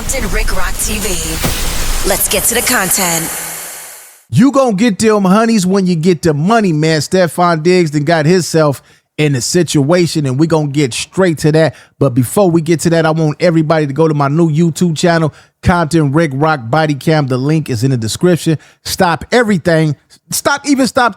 Compton Rick Rock TV. Let's get to the content. You gonna get them honeys when you get the money, man. Stefon Diggs then got himself in the situation, and we gonna get straight to that. But before we get to that, I want everybody to go to my new YouTube channel, Compton Rick Rock Body Cam. The link is in the description. Stop everything. Stop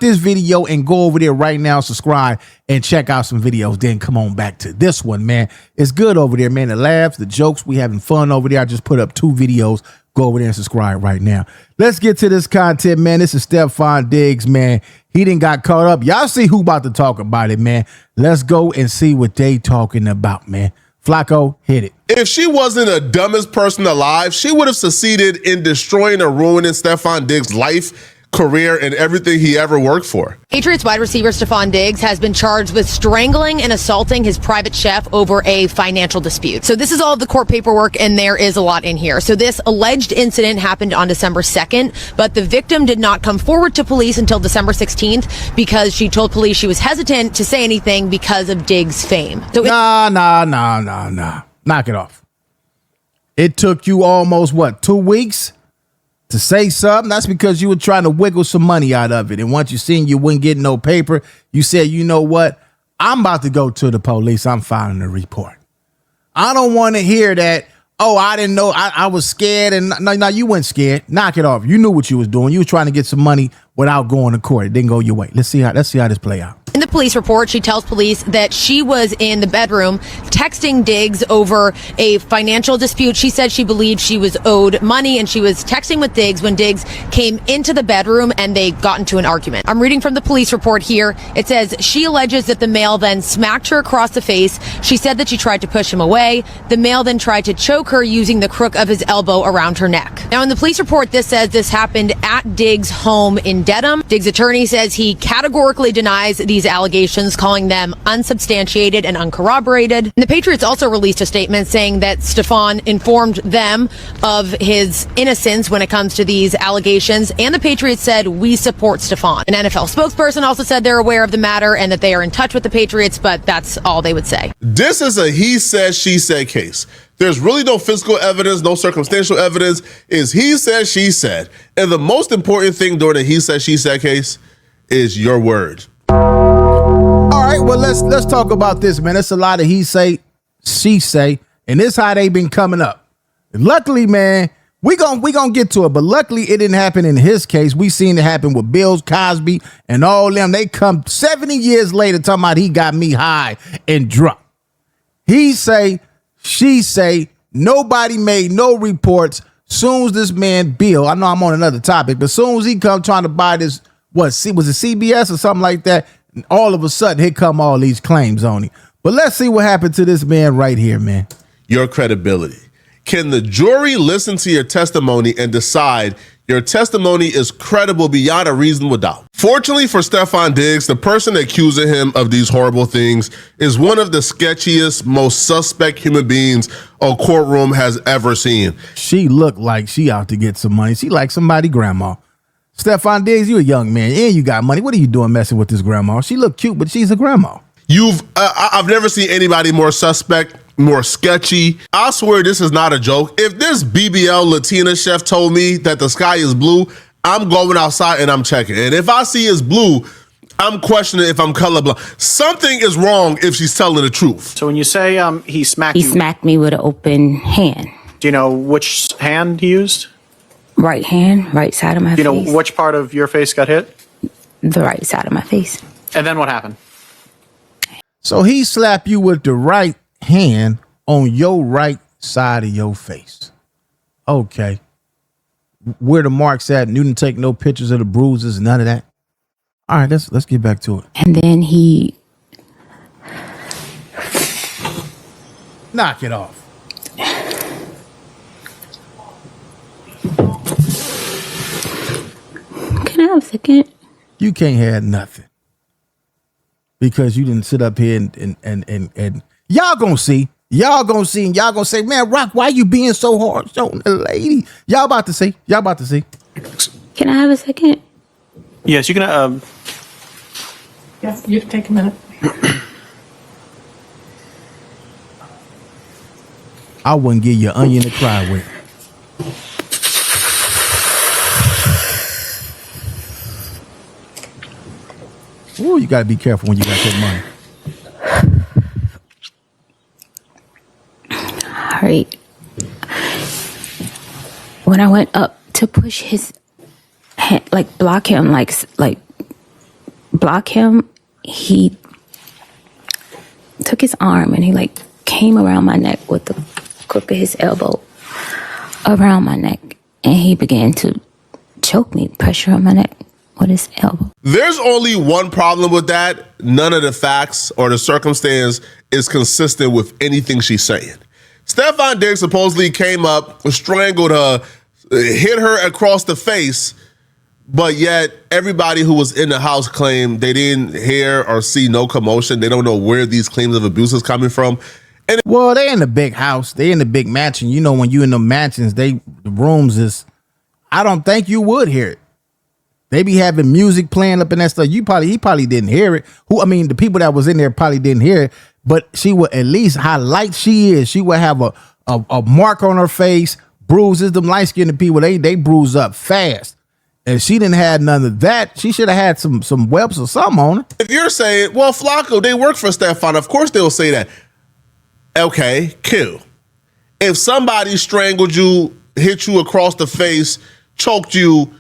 this video and go over there right now, subscribe, and check out some videos. Then come on back to this one, man. It's good over there, man. The laughs, the jokes, we having fun over there. I just put up 2 videos. Go over there and subscribe right now. Let's get to this content, man. This is Stefon Diggs, man. He done got caught up. Y'all see who about to talk about it, man. Let's go and see what they talking about, man. Flacco, hit it. If she wasn't the dumbest person alive, she would have succeeded in destroying and ruining Stefon Diggs' life, career, and everything he ever worked for. Patriots wide receiver Stefon Diggs has been charged with strangling and assaulting his private chef over a financial dispute. So this is all of the court paperwork, and there is a lot in here. So this alleged incident happened on December 2nd, but the victim did not come forward to police until December 16th because she told police she was hesitant to say anything because of Diggs' fame. So Nah. Knock it off. It took you almost, 2 weeks? To say something? That's because you were trying to wiggle some money out of it. And once you seen you wouldn't get no paper, you said, you know what? I'm about to go to the police. I'm filing a report. I don't want to hear that. Oh, I didn't know. I was scared. And no, you weren't scared. Knock it off. You knew what you was doing. You was trying to get some money without going to court. It didn't go your way. Let's see how this play out. In the police report, she tells police that she was in the bedroom texting Diggs over a financial dispute. She said she believed she was owed money, and she was texting with Diggs when Diggs came into the bedroom and they got into an argument. I'm reading from the police report here. It says she alleges that the male then smacked her across the face. She said that she tried to push him away. The male then tried to choke her using the crook of his elbow around her neck. Now, in the police report, this says this happened at Diggs' home in Dedham. Diggs' attorney says he categorically denies these allegations, calling them unsubstantiated and uncorroborated. And the Patriots also released a statement saying that Stefon informed them of his innocence when it comes to these allegations, and the Patriots said, we support Stefon. An NFL spokesperson also said they're aware of the matter and that they are in touch with the Patriots, but that's all they would say. This is a he said, she said case. There's really no physical evidence, no circumstantial evidence. It's he said, she said. And the most important thing during a he said, she said case is your word. All right, well, let's talk about this, man. It's a lot of he say, she say, and this how they been coming up. Luckily, man, we gonna get to it, but luckily it didn't happen in his case. We seen it happen with Bill Cosby and all them. They come 70 years later talking about he got me high and drunk. He say, she say, nobody made no reports. Soon as this man Bill, I know I'm on another topic, but soon as he come trying to buy this, was it CBS or something like that? All of a sudden, here come all these claims on him. But let's see what happened to this man right here, man. Your credibility. Can the jury listen to your testimony and decide your testimony is credible beyond a reasonable doubt? Fortunately for Stefon Diggs, the person accusing him of these horrible things is one of the sketchiest, most suspect human beings a courtroom has ever seen. She looked like she out to get some money. She like somebody grandma. Stefon Diggs, you a young man and you got money. What are you doing messing with this grandma? She look cute, but she's a grandma. I've never seen anybody more suspect, more sketchy. I swear this is not a joke. If this BBL Latina chef told me that the sky is blue, I'm going outside and I'm checking. And if I see it's blue, I'm questioning if I'm colorblind. Something is wrong if she's telling the truth. So when you say he smacked you, he smacked me with an open hand. Do you know which hand he used? Right hand, right side of my face. Do you know which part of your face got hit? The right side of my face. And then what happened? So he slapped you with the right hand on your right side of your face. Okay. Where the marks at? You didn't take no pictures of the bruises, none of that. All right, let's get back to it. And then he knock it off. Can I have a second? You can't have nothing. Because you didn't sit up here and y'all gonna see. Y'all gonna see and y'all gonna say, man, Rock, why you being so hard on the lady? Y'all about to see. Y'all about to see. Can I have a second? Yes, you can. Yeah, you can take a minute. I wouldn't give you an onion to cry with. got to be careful when you got that money. All right. When I went up to push his hand, like block him, block him, he took his arm and he like came around my neck with the crook of his elbow around my neck, and he began to choke me, pressure on my neck with his elbow. There's only one problem with that. None of the facts or the circumstance is consistent with anything she's saying. Stefan Diggs supposedly came up, strangled her, hit her across the face, but yet everybody who was in the house claimed they didn't hear or see no commotion. They don't know where these claims of abuse is coming from. Well, they in the big house. They in the big mansion. You know, when you in the mansions, the rooms is, I don't think you would hear it. They be having music playing up in that stuff. He probably didn't hear it. The people that was in there probably didn't hear it, but she would at least, how light she is, she would have a mark on her face, bruises. Them light-skinned people, they bruise up fast. If she didn't have none of that, she should have had some webs or something on her. If you're saying, well, Flacco, they work for Stefan, of course they'll say that. Okay, cool. If somebody strangled you, hit you across the face, choked you,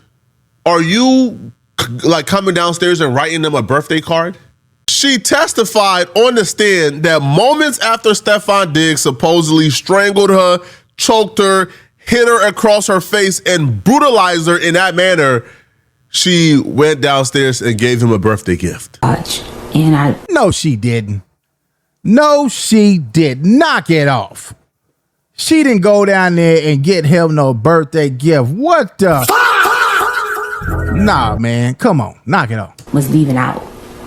are you like coming downstairs and writing them a birthday card? She testified on the stand that moments after Stefan Diggs supposedly strangled her, choked her, hit her across her face, and brutalized her in that manner, she went downstairs and gave him a birthday gift. No, she didn't. No, she did. Knock it off. She didn't go down there and get him no birthday gift. What the? Nah, man. Come on. Knock it off. Was leaving out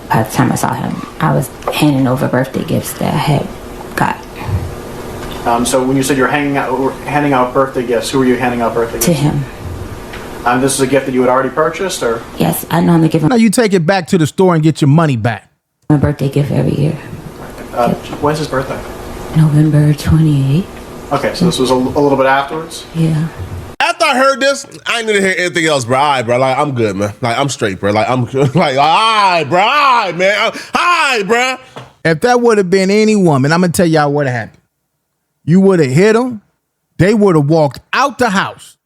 by the time I saw him. I was handing over birthday gifts that I had got. So when you said you're handing out birthday gifts, who were you handing out birthday gifts? To him. This is a gift that you had already purchased, or? Yes, I normally give him Now you take it back to the store and get your money back. a birthday gift every year. When's his birthday? November 28th. Okay, so this was a little bit afterwards? Yeah. After I heard this, I ain't gonna hear anything else, bro. All right, bro. Like, I'm good, man. Like, I'm straight, bro. Like, I'm like, all right, bro. All right, man. All right, bro. If that would have been any woman, I'm gonna tell y'all what happened. You would have hit them. They would have walked out the house.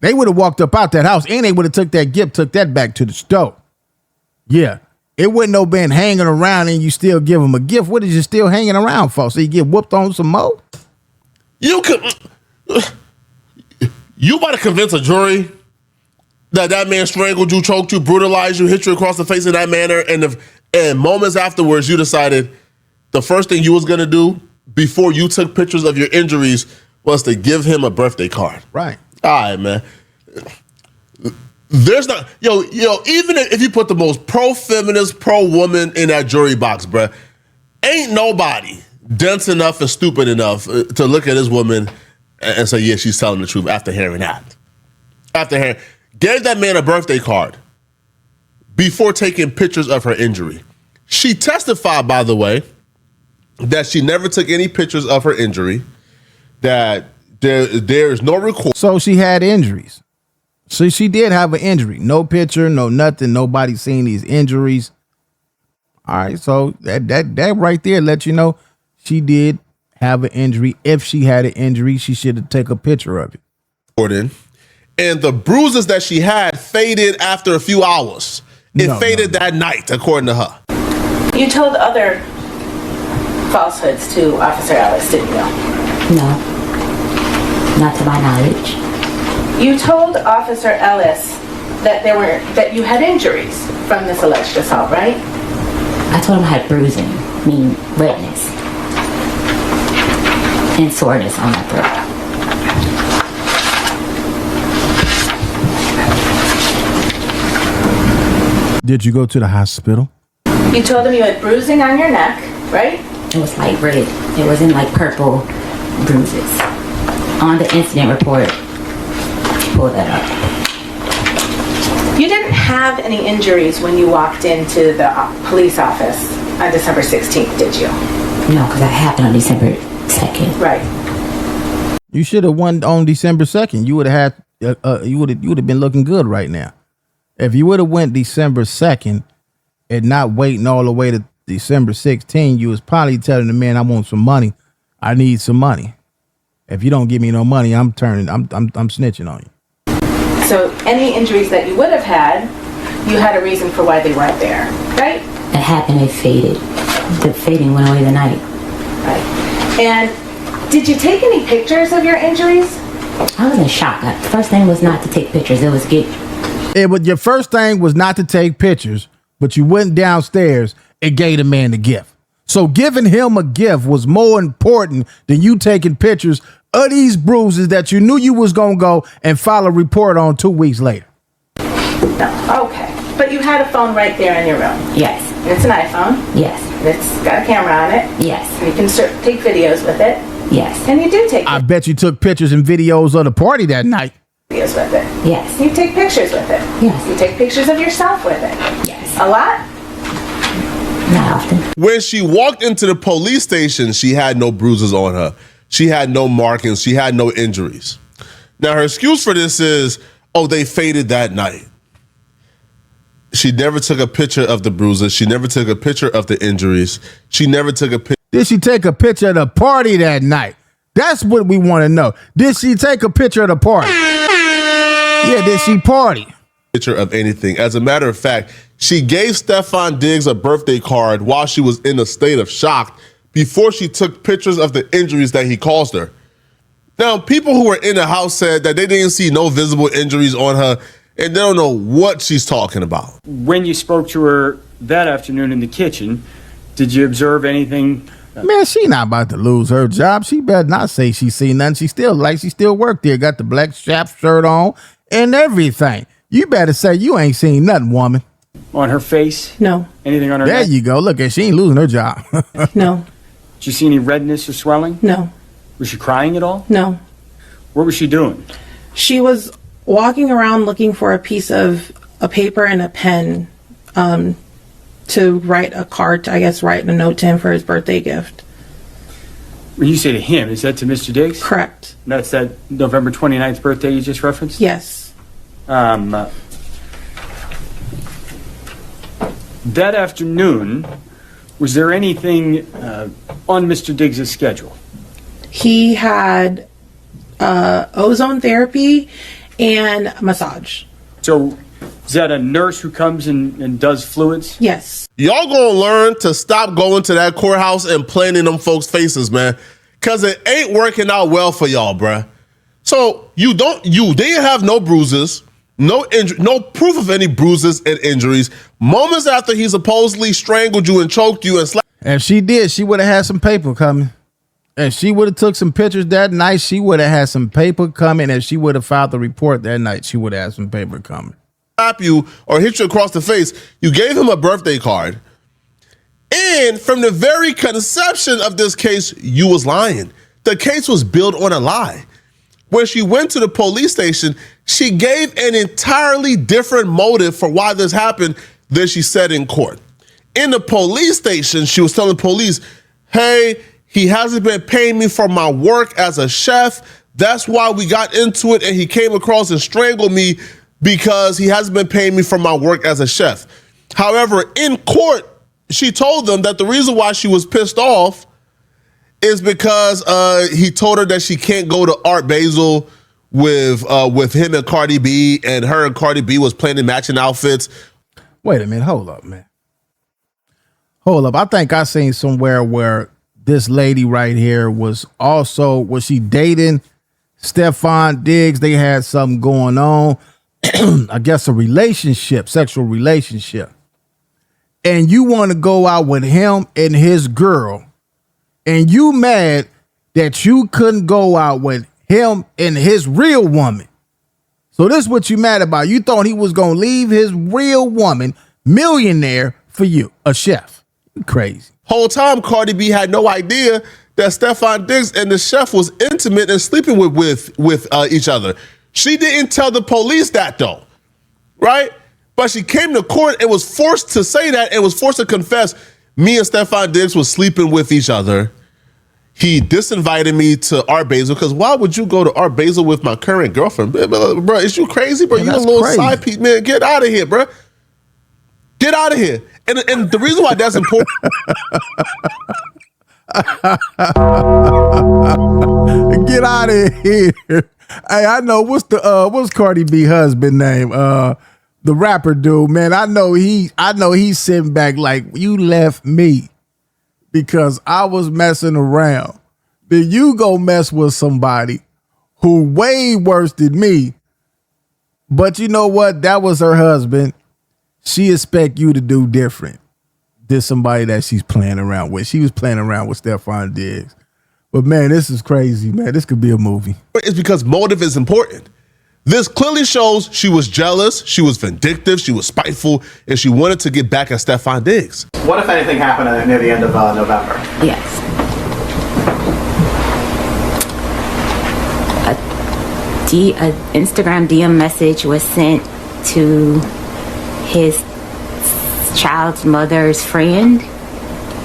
They would have walked up out that house, and they would have took that gift, took that back to the store. Yeah. It wouldn't have been hanging around and you still give them a gift. What is you still hanging around for? So you get whooped on some more? You about to convince a jury that man strangled you, choked you, brutalized you, hit you across the face in that manner, and moments afterwards you decided the first thing you was gonna do before you took pictures of your injuries was to give him a birthday card. Right. All right, man. There's not, even if you put the most pro-feminist, pro-woman in that jury box, bruh, ain't nobody dense enough and stupid enough to look at this woman and say, yeah, she's telling the truth after hearing that. Gave that man a birthday card before taking pictures of her injury. She testified, by the way, that she never took any pictures of her injury, that there is no record. So she had injuries. So she did have an injury. No picture, no nothing. Nobody seen these injuries. All right, so that right there lets you know she did have an injury. If she had an injury, she should have taken a picture of it. And the bruises that she had faded after a few hours. It faded that night, according to her. You told other falsehoods to Officer Ellis, didn't you? No. Not to my knowledge. You told Officer Ellis that you had injuries from this alleged assault, right? I told him I had bruising, meaning redness, and soreness on my throat. Did you go to the hospital? You told him you had bruising on your neck, right? It was like red. It wasn't like purple bruises. On the incident report, pull that up. You didn't have any injuries when you walked into the police office on December 16th, did you? No, because that happened on December 2nd. Right. You should have won on December 2nd. You would have had you would have been looking good right now. If you would have went December 2nd and not waiting all the way to December 16, you was probably telling the man, I want some money. I need some money. If you don't give me no money, I'm snitching on you. So any injuries that you would have had, you had a reason for why they weren't there, right? It happened, it faded. The fading went away the night. Right. And did you take any pictures of your injuries? I was in shock. The first thing was not to take pictures. It was Your first thing was not to take pictures, but you went downstairs and gave the man the gift. So giving him a gift was more important than you taking pictures of these bruises that you knew you was going to go and file a report on 2 weeks later. No, okay. But you had a phone right there in your room. Yes. And it's an iPhone. Yes. And it's got a camera on it. Yes. And you can take videos with it. Yes. And you do take I bet you took pictures and videos of the party that night. videos with it. Yes. You take pictures with it. Yes. You take pictures of yourself with it. Yes. A lot? Not often. When she walked into the police station, she had no bruises on her. She had no markings. She had no injuries. Now, her excuse for this is, oh, they faded that night. She never took a picture of the bruises. She never took a picture of the injuries. She never took a picture. Did she take a picture of the party that night? That's what we want to know. Did she take a picture of the party? Yeah, did she party? Picture of anything. As a matter of fact, she gave Stefan Diggs a birthday card while she was in a state of shock before she took pictures of the injuries that he caused her. Now, people who were in the house said that they didn't see no visible injuries on her, and they don't know what she's talking about. When you spoke to her that afternoon in the kitchen, did you observe anything? Man, she not about to lose her job. She better not say she seen nothing. She still worked there. Got the black strap shirt on and everything. You better say you ain't seen nothing, woman. On her face? No. Anything on her There neck? you go. Look, she ain't losing her job. No. Did you see any redness or swelling? No. Was she crying at all? No. What was she doing? She was walking around looking for a piece of a paper and a pen to write a card, write a note to him for his birthday gift. When you say to him, is that to Mr. Diggs? Correct. That's that November 29th birthday you just referenced? Yes. That afternoon, was there anything on Mr. Diggs' schedule? He had ozone therapy and massage. So, is that a nurse who comes and does fluids? Yes. Y'all gonna learn to stop going to that courthouse and playing in them folks' faces, man. Cause it ain't working out well for y'all, bruh. So you didn't have no bruises, no proof of any bruises and injuries. Moments after he supposedly strangled you and choked you and slapped. And she did. She would have had some paper coming. And she would have took some pictures that night. She would have had some paper coming. And she would have filed the report that night. She would have had some paper coming. Slap you or hit you across the face. You gave him a birthday card. And from the very conception of this case, you was lying. The case was built on a lie. When she went to the police station, she gave an entirely different motive for why this happened than she said in court. In the police station, she was telling police, hey, he hasn't been paying me for my work as a chef. That's why we got into it and he came across and strangled me because he hasn't been paying me for my work as a chef. However, in court, she told them that the reason why she was pissed off is because he told her that she can't go to Art Basel with him and Cardi B, and her and Cardi B was planning matching outfits. Wait a minute. Hold up, man. Hold up. I think I seen somewhere where this lady right here was she dating Stefan Diggs? They had something going on. I guess a relationship, sexual relationship. And you want to go out with him and his girl, and you mad that you couldn't go out with him and his real woman. So this is what you mad about. You thought he was going to leave his real woman, millionaire, for you, a chef. You crazy. Whole time, Cardi B had no idea that Stefan Diggs and the chef was intimate and sleeping with each other. She didn't tell the police that, though, right? But she came to court and was forced to say that and was forced to confess, me and Stefan Diggs was sleeping with each other. He disinvited me to Art Basel, because why would you go to Art Basel with my current girlfriend? Bro, is you crazy, bro? Man, you a that's little crazy. side piece, man. Get out of here, bro. Get out of here. And the reason why that's important. Get out of here. Hey, I know what's Cardi B husband name? The rapper dude, man. I know he's sitting back like, you left me because I was messing around. Then you go mess with somebody who way worse than me. But you know what? That was her husband. She expect you to do different than somebody that she's playing around with. She was playing around with Stefan Diggs. But man, this is crazy, man. This could be a movie. It's because motive is important. This clearly shows she was jealous, she was vindictive, she was spiteful, and she wanted to get back at Stefan Diggs. What, if anything, happened near the end of November? Yes. A Instagram DM message was sent to his child's mother's friend,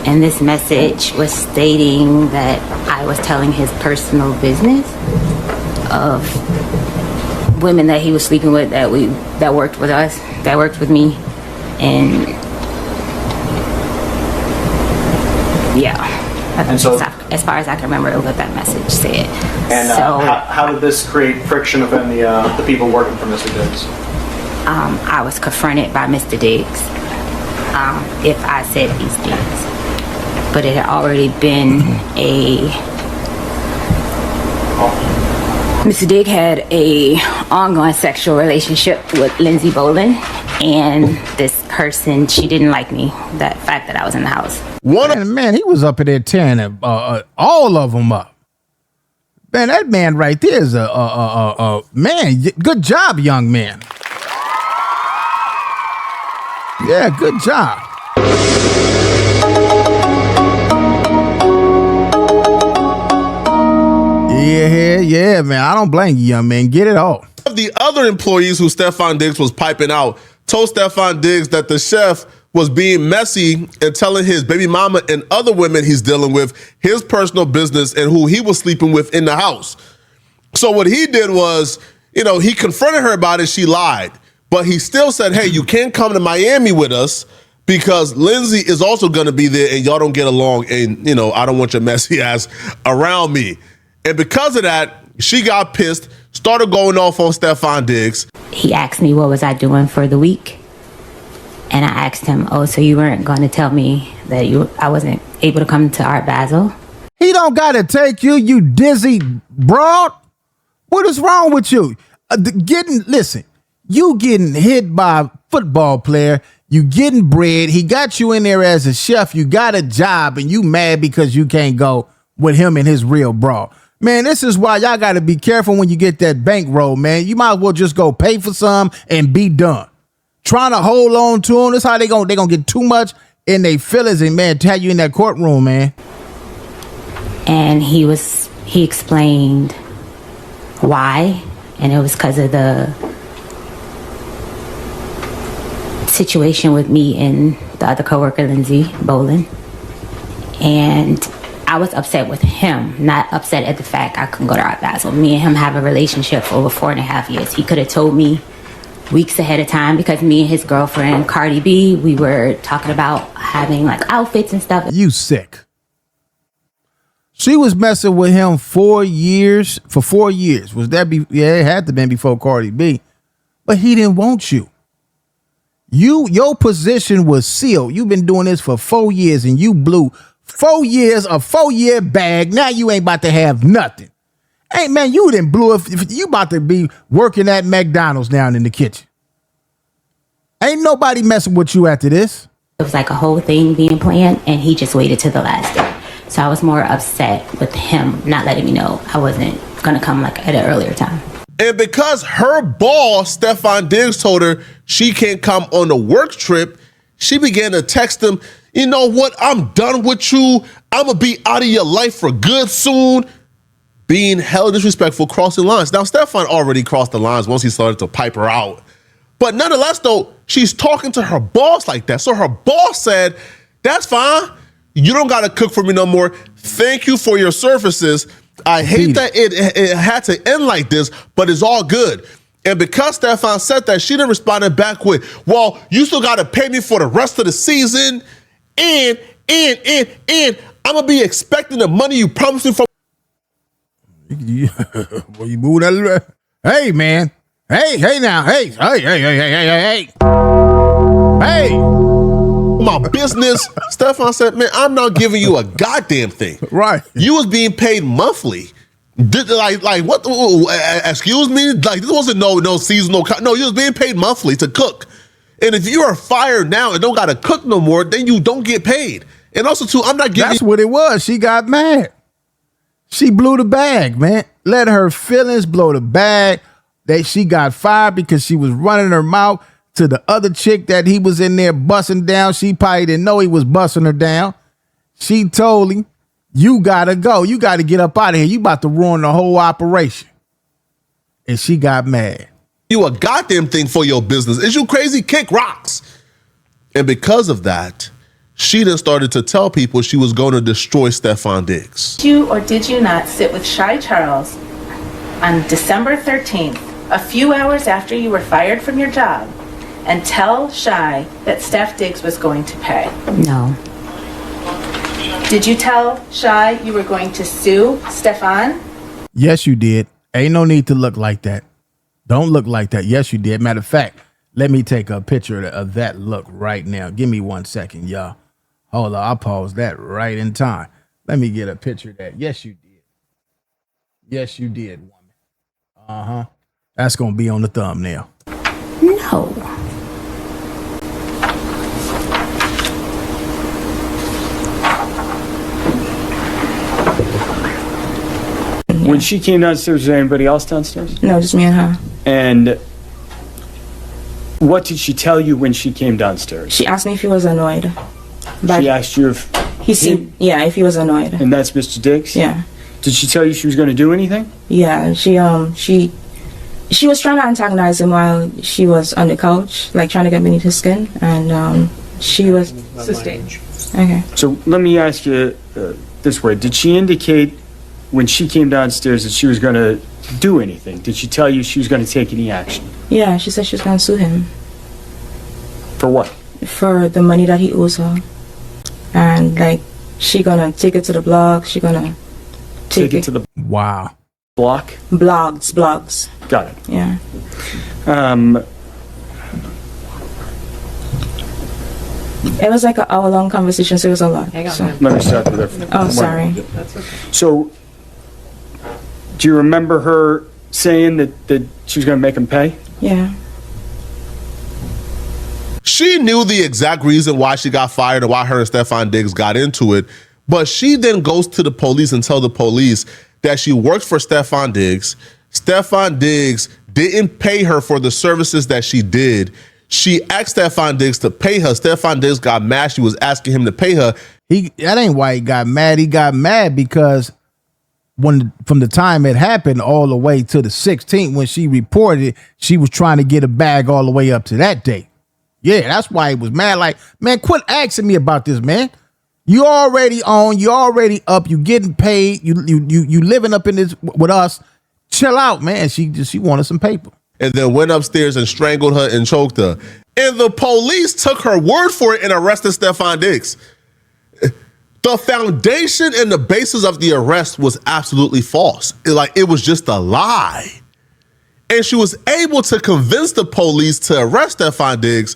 and this message was stating that I was telling his personal business of women that he was sleeping with that worked with us, that worked with me, and yeah. And so, as far as I can remember, what that message said. And how did this create friction within the people working for Mr. Diggs? I was confronted by Mr. Diggs if I said these things. But it had already been Mr. Diggs had a ongoing sexual relationship with Lindsay Bolin, and this person, she didn't like me, that fact that I was in the house. Man, he was up in there tearing all of them up. Man, that man right there is a man. Good job, young man. Yeah, good job. Yeah, man. I don't blame you, young man. Get it all. The other employees who Stefan Diggs was piping out told Stefan Diggs that the chef was being messy and telling his baby mama and other women he's dealing with his personal business and who he was sleeping with in the house. So what he did was, he confronted her about it. She lied, but he still said, hey, you can't come to Miami with us because Lindsay is also going to be there and y'all don't get along. And, I don't want your messy ass around me. And because of that, she got pissed, started going off on Stefan Diggs. He asked me what was I doing for the week. And I asked him, oh, so you weren't going to tell me that I wasn't able to come to Art Basel? He don't got to take you, you dizzy broad. What is wrong with you? Listen, you getting hit by a football player. You getting bread. He got you in there as a chef. You got a job and you mad because you can't go with him and his real bra. Man, this is why y'all got to be careful when you get that bankroll, man. You might as well just go pay for some and be done. Trying to hold on to them. That's how they gonna get too much in their feelings and, man, tell you in that courtroom, man. And he explained why, and it was because of the situation with me and the other coworker, Lindsay Bolin. And I was upset with him, not upset at the fact I couldn't go to Art Basel. Me and him have a relationship for over 4.5 years. He could have told me weeks ahead of time because me and his girlfriend, Cardi B, we were talking about having like outfits and stuff. You sick. She was messing with him for 4 years. Was that it had to have been before Cardi B. But he didn't want you. Your position was sealed. You've been doing this for 4 years and you blew 4 years, a 4-year bag. Now you ain't about to have nothing. Hey, man, you didn't blew it. If you about to be working at McDonald's down in the kitchen. Ain't nobody messing with you after this. It was like a whole thing being planned, and he just waited to the last day. So I was more upset with him not letting me know I wasn't going to come like at an earlier time. And because her boss, Stefan Diggs, told her she can't come on the work trip, she began to text him, you know what, I'm done with you. I'm going to be out of your life for good soon. Being hella disrespectful, crossing lines. Now, Stefan already crossed the lines once he started to pipe her out. But nonetheless, though, she's talking to her boss like that. So her boss said, that's fine. You don't got to cook for me no more. Thank you for your services. I hate that it had to end like this, but it's all good. And because Stefan said that, she didn't respond back with, well, you still got to pay me for the rest of the season. And I'm going to be expecting the money you promised me from. Well, you move that. Hey, man. Hey now. Hey. My business. Stefan said, man, I'm not giving you a goddamn thing. Right. You was being paid monthly. Like what? Excuse me? Like this wasn't no seasonal. No, you was being paid monthly to cook. And if you are fired now and don't got to cook no more, then you don't get paid. And also, too, I'm not giving. That's what it was. She got mad. She blew the bag, man. Let her feelings blow the bag. That she got fired because she was running her mouth to the other chick that he was in there busting down. She probably didn't know he was busting her down. She told him, you gotta go. You gotta get up out of here. You about to ruin the whole operation. And she got mad. You a goddamn thing for your business. Is you crazy? Kick rocks. And because of that, she then started to tell people she was going to destroy Stefan Diggs. Did you or did you not sit with Shy Charles on December 13th, a few hours after you were fired from your job, and tell Shy that Steph Diggs was going to pay? No. Did you tell Shy you were going to sue Stefan? Yes, you did. Ain't no need to look like that. Don't look like that. Yes, you did. Matter of fact, let me take a picture of that look right now. Give me 1 second, y'all. Hold on. I'll pause that right in time. Let me get a picture of that. Yes, you did. Yes, you did, woman. Uh-huh. That's going to be on the thumbnail. No. When she came downstairs, was there anybody else downstairs? No, just me and her. And what did she tell you when she came downstairs? She asked me if he was annoyed. But She asked you if he seemed, yeah, if he was annoyed. and that's Mr. Diggs? Yeah. Did she tell you she was going to do anything? Yeah, she was trying to antagonize him while she was on the couch, like trying to get beneath his skin, and she was Sustained. okay. So let me ask you this way. Did she indicate when she came downstairs that she was going to do anything? Did she tell you she was going to take any action? Yeah, she said she was gonna sue him For what? for the money that he owes her, and like she gonna take it to the blog. She gonna Take it to the Wow. block? blogs. Got it. Yeah. It was like an hour-long conversation, so it was a lot. So. Let me start with that. Oh, sorry. So, do you remember her saying that she was going to make him pay? Yeah. She knew the exact reason why she got fired and why her and Stefan Diggs got into it. But she then goes to the police and tells the police that she works for Stefan Diggs. Stefan Diggs didn't pay her for the services that she did. She asked Stefan Diggs to pay her. Stefan Diggs got mad. She was asking him to pay her. That ain't why he got mad. He got mad because from the time it happened all the way to the 16th when she reported it, she was trying to get a bag all the way up to that date. Yeah, that's why he was mad. Like, man, quit asking me about this, man. You already on, you already up, you getting paid, you living up in this with us. Chill out, man. She wanted some paper. And then went upstairs and strangled her and choked her. And the police took her word for it and arrested Stefan Diggs. The foundation and the basis of the arrest was absolutely false. It was just a lie. And she was able to convince the police to arrest Stefan Diggs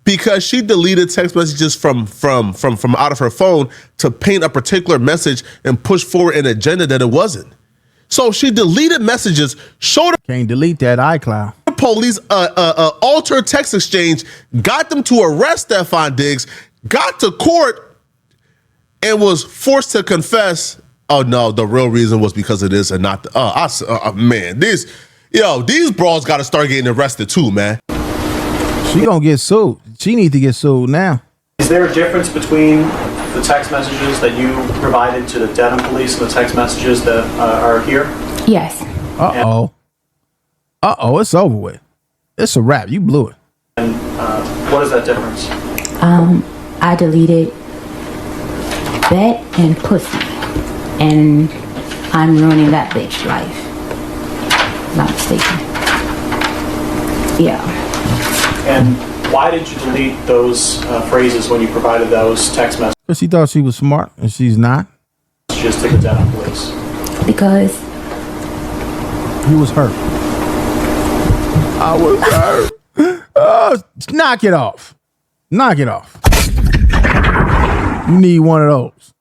because she deleted text messages from out of her phone to paint a particular message and push forward an agenda that it wasn't. So she deleted messages, showed Can't delete that iCloud. the police altered text exchange, got them to arrest Stefan Diggs, got to court, and was forced to confess. Oh no, the real reason was because of this and not the. Man, these bras got to start getting arrested too, man. She gonna get sued. She needs to get sued now. Is there a difference between the text messages that you provided to the Dedham police and the text messages that are here? Yes. It's over with. It's a wrap. You blew it. And what is that difference? I deleted bet and pussy, and I'm ruining that bitch life. Not mistaken. Yeah. And why did you delete those phrases when you provided those text messages Because she thought she was smart, and she's not. to the Dedham police? Because He was hurt. I was hurt. Oh, knock it off. Knock it off. You need one of those.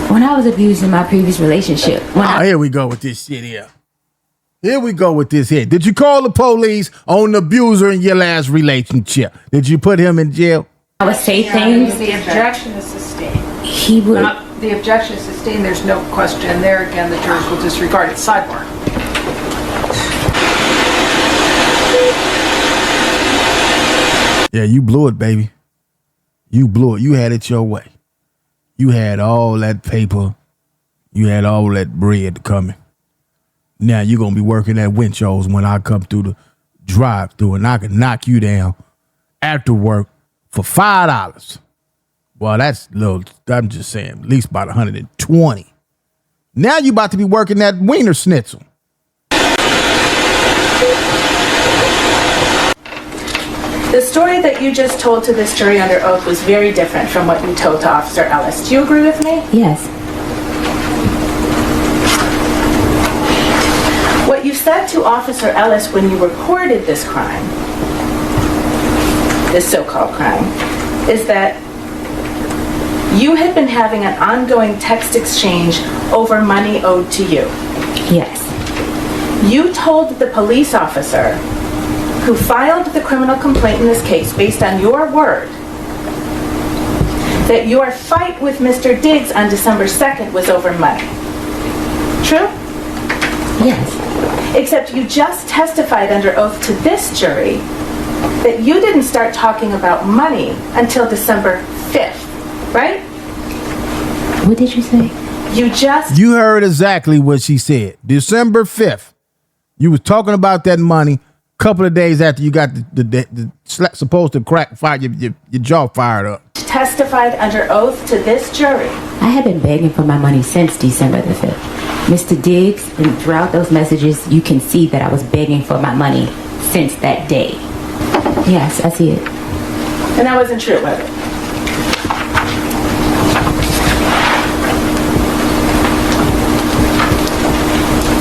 when I was abused in my previous relationship, Here we go with this shit here. Here we go with this here. Did you call the police on the abuser in your last relationship? Did you put him in jail? I would say things. The objection is sustained. He would. The objection is sustained. There's no question there. Again, the jurors will disregard it. Sidebar. Yeah, you blew it, baby. You blew it. You had it your way. You had all that paper. You had all that bread coming. Now you're going to be working at Winchell's when I come through the drive-thru, and I can knock you down after work for $5. Well, that's little, I'm just saying, at least about 120. Now you about to be working at Wiener Schnitzel. The story that you just told to this jury under oath was very different from what you told to Officer Ellis. Do you agree with me? Yes. What you said to Officer Ellis when you reported this crime, this so-called crime, is that you had been having an ongoing text exchange over money owed to you. Yes. You told the police officer who filed the criminal complaint in this case, based on your word, that your fight with Mr. Diggs on December 2nd was over money. True? Yes. Except you just testified under oath to this jury that you didn't start talking about money until December 5th, right? What did you say? You heard exactly what she said. December 5th. You was talking about that money a couple of days after you got the supposed to your jaw fired up. Testified under oath to this jury. I had been begging for my money since December the 5th. Mr. Diggs, and throughout those messages, you can see that I was begging for my money since that day. Yes, I see it. And that wasn't true, was it?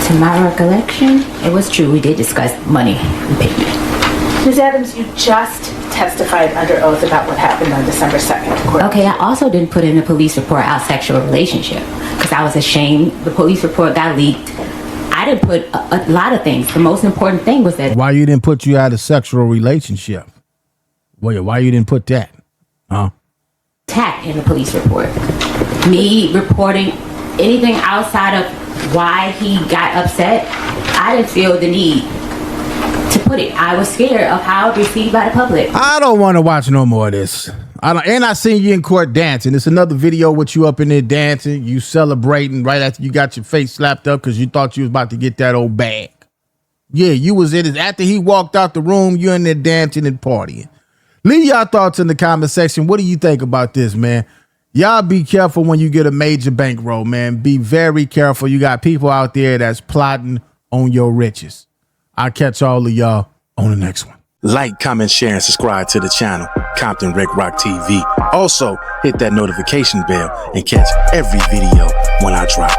To my recollection, it was true. We did discuss money and payment. Ms. Adams, you just testified under oath about what happened on December 2nd. Okay, I also didn't put in a police report our sexual relationship because I was ashamed. The police report got leaked. I didn't put a lot of things. The most important thing was that... Why you didn't put you out of sexual relationship? Why you didn't put that? Huh? Attack in the police report. Me reporting anything outside of why he got upset, I didn't feel the need to put it. I was scared of how it was received by the public. I don't want to watch no more of this. I seen you in court dancing. It's another video with you up in there dancing, you celebrating right after you got your face slapped up because you thought you was about to get that old bag. Yeah, you was in it. After he walked out the room, you in there dancing and partying. Leave y'all thoughts in the comment section. What do you think about this, man? Y'all be careful when you get a major bankroll, man. Be very careful. You got people out there that's plotting on your riches. I'll catch all of y'all on the next one. Like, comment, share, and subscribe to the channel, Compton Rec Rock TV. Also, hit that notification bell and catch every video when I drop.